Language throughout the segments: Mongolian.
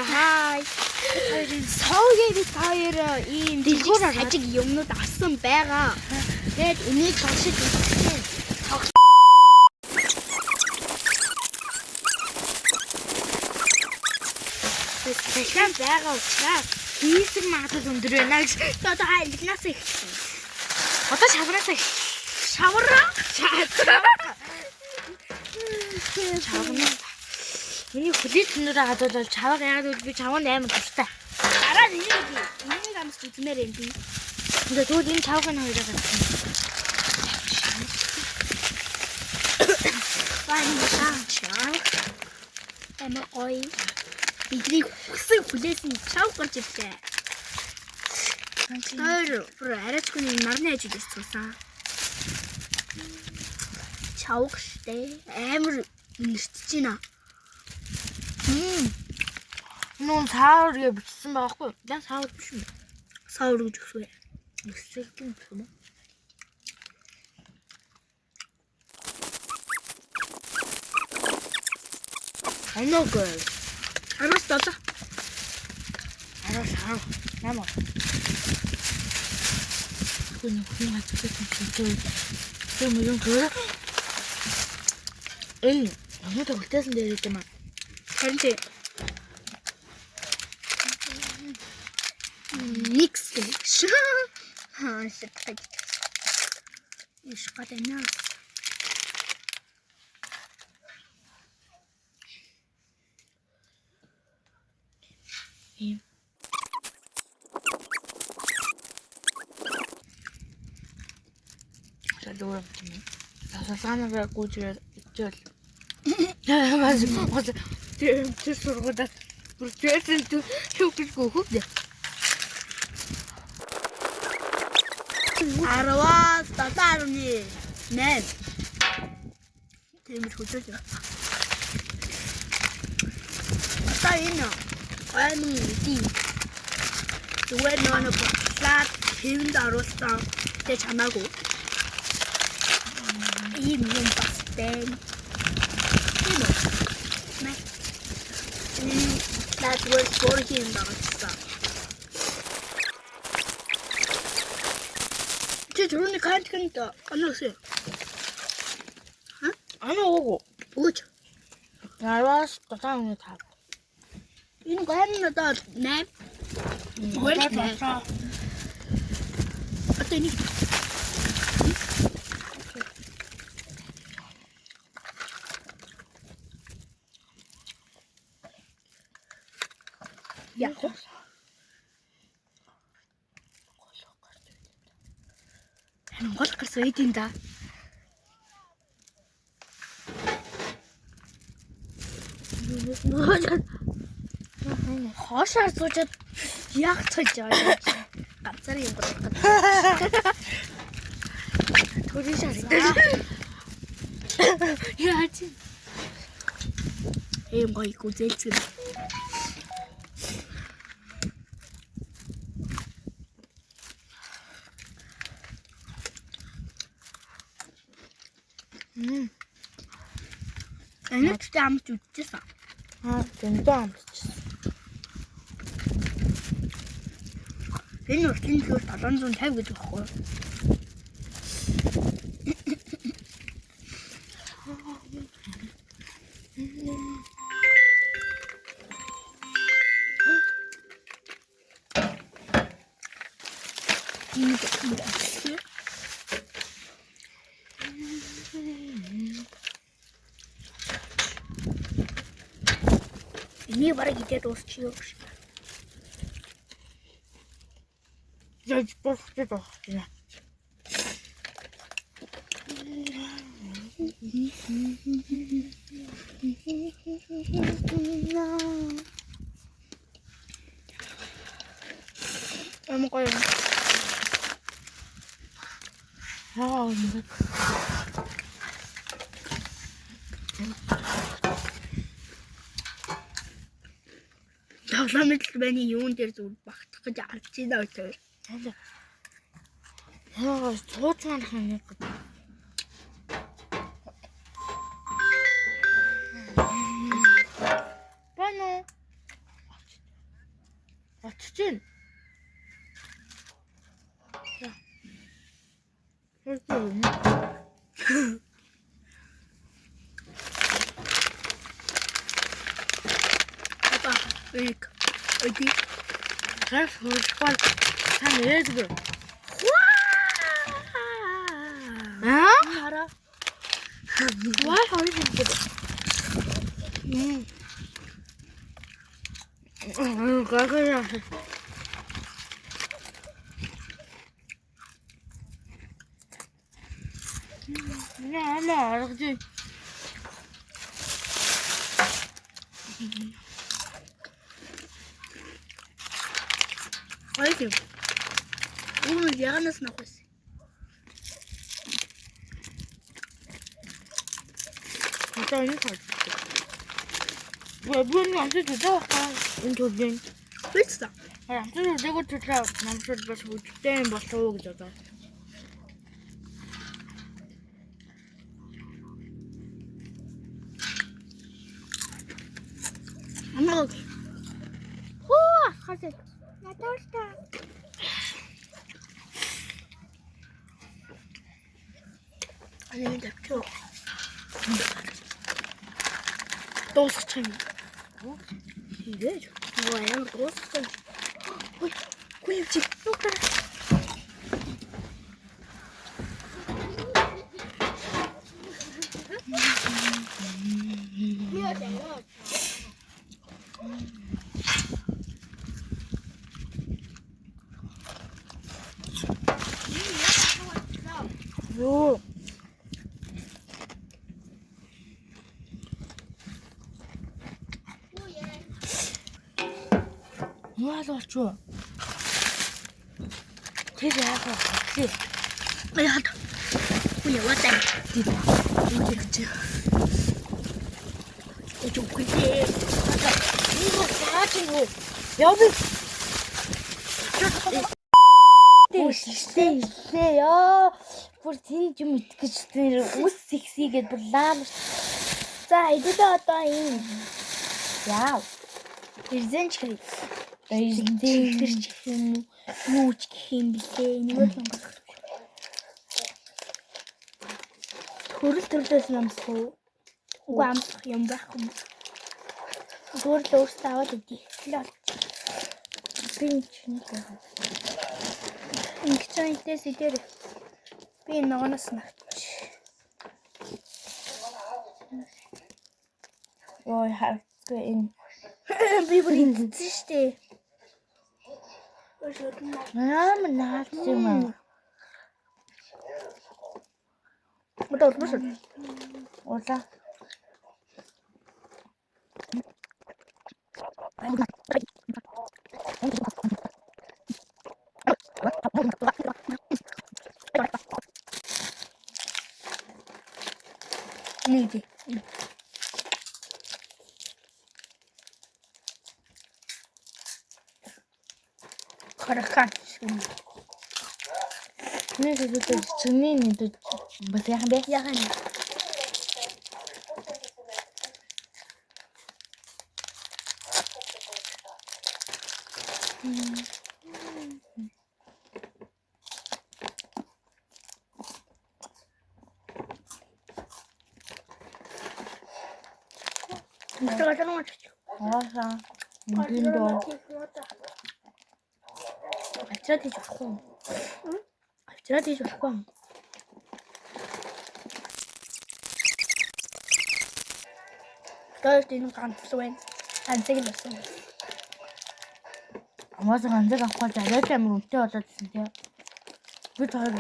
Хай. Саугийн бид хоёр ийм дэлгүүр ажиг юмнууд авсан байгаа. Тэгээд энийг тогшиж үзсэн. Тэсэн байгаа учраас хийсэг магадлал өндөр байна гэж одоо айлнаас ихсэн. Одоо шавраас шавраа. Миний хүлээ төнөрөө хадуулаад чаваг яагаад гэвэл би чавганд амар дуртай. Дараа нь энийг амс үзмээр юм би. Ингээ тэгвэл энэ чавгын хоёроо гаргасан. Вань амар ой. Бидний хүсэг хүлээсэн чавг гарч ирлээ. Хоёр бүр арайчгүй нарны ажил хийсэн. Чавг штэ амар нэртэж байна. Нүүн саур гэж бичсэн байгаа хгүй. Dan саур биш юм. Саур гэж өгсөн. Өсөлт юм байна. Аногоо. Араас таа. Араас хаа. Намаа. Хүн хатчихсан. Тэр мөн гоо. Намаа төгөлтөөсөн дээр юм аа. Харин тийм. Mix gelegt. Ich schreibe nach. Allora, la sana per cucire was ты что да просто ты шукишку худя арва татарни нет ты мне хочешь таина ани ди дуэ 너는 플랫 힘 다뤘다 내 잠하고 이 미용 봤을 That was for him, that's 저런데 가니까 안 나왔어요. 안 오고. 뭐죠? 알았어, 다음에 다. 이런 거 했는데 나 네. 왜 이렇게? 어떠니? 야, гол гарсан эдийн да. Хоошаар суужаад яг цож байгаа. Ганцаар юм болох гэдэг. Төрийн шартай. Яаж юм гоё гүзэлцэн. Энэ ч амт үтчихсэн. Зөндөө амтчихсан. Энэ уртлын зөв 750 гэж баггүй. Не варите толстые. Я просто толстые. 먹어요. Тоглоомд байна юун дээр зүг багтах гэж алж байна өөр. Яа, цууц манах нэг. Бано. Очиж. Хөөе. Папа, ик. Ойди. Гаш хөөхгүй. Сан ээдгүй. Хара. Ваа хоног хийдэг. Гагая. Наа аргагүй. Ойди. Уул яганаас нахвас. Одоо энэ хол. Бүгд амт дөө энэ төдөн. Бэлцээ. Амт дөө төдрөө намшил бас үдтэй юм болов уу гэж бодоо. Амаг. Хөө хасаа. Надаартай. Ани дэвчөө. Дуусах юм. Хийгээд. Оо ямар дуусах. Ой, гүйвч. Нука. Юу. Яа л очоо. Тэр яах вэ? Яад. Ой, яваатай. Үгүй чи. Ой, үгүй. Юу цаач юу? Яв. Тэстэй яа. Бүр тийм юм итгэж тэр үс секси гэдээ бүр лаам. За идэлээ одоо юм. Яа. Ирзэнч хэй. Ирзэн юм. Юуч гэх юм блэ? Нэг л онгох. Төрөл төрлөөс намсах уу? Үгүй амсах юм байхгүй юм. Зүгээр л өөртөө аваад өгье. би чинь Ингэчэнтэс идэр. Би ногоноос навч. ой харахгүй энэ Би бүр идсэн штэ. наад юм аа. Одоо урмаш. Улаа. Нийт. Харахад. Нэг зүйл чиний нэг бас яхан бэ? Яхан. Мистер Гатрон. Ааха. Эндээ Авчираад хийж болохгүй. Авчираад хийж болохгүй. Тэгвэл энэ ганц байна. Ганцыг л болсон. амаас ганцыг авах зарайт амар үнэтэй болоод ирсэн тийм. Би таар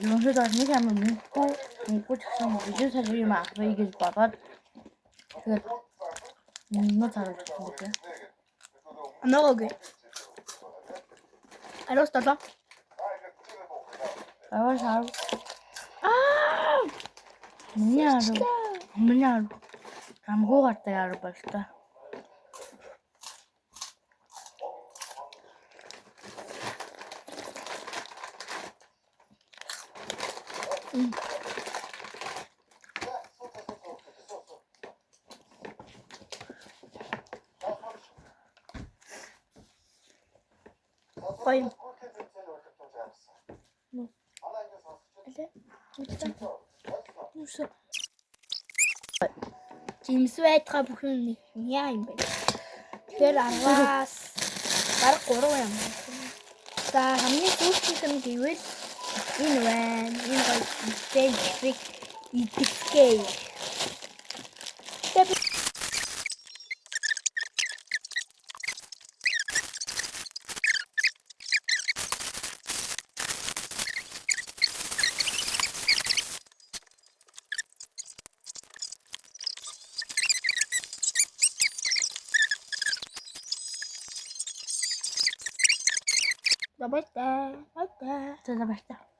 юусад нэг амар мөнгө чагсан видео сая юм авах гэж бодоод тэгээд нөө цараад ирсэн тийм. Анаага. Алло стала. Аваа Меня камгуугаартай яар болтой. гоё. Жимс байтгаа бүхэн нэг яа юм бэ? Тэгэхээр 10-аас бараг 3 юм. За хамгийн сүүлчийнх нь гэвэл энэ байна. Энэ гоё фейк идэгтэй. За баярлалаа. За баярлалаа.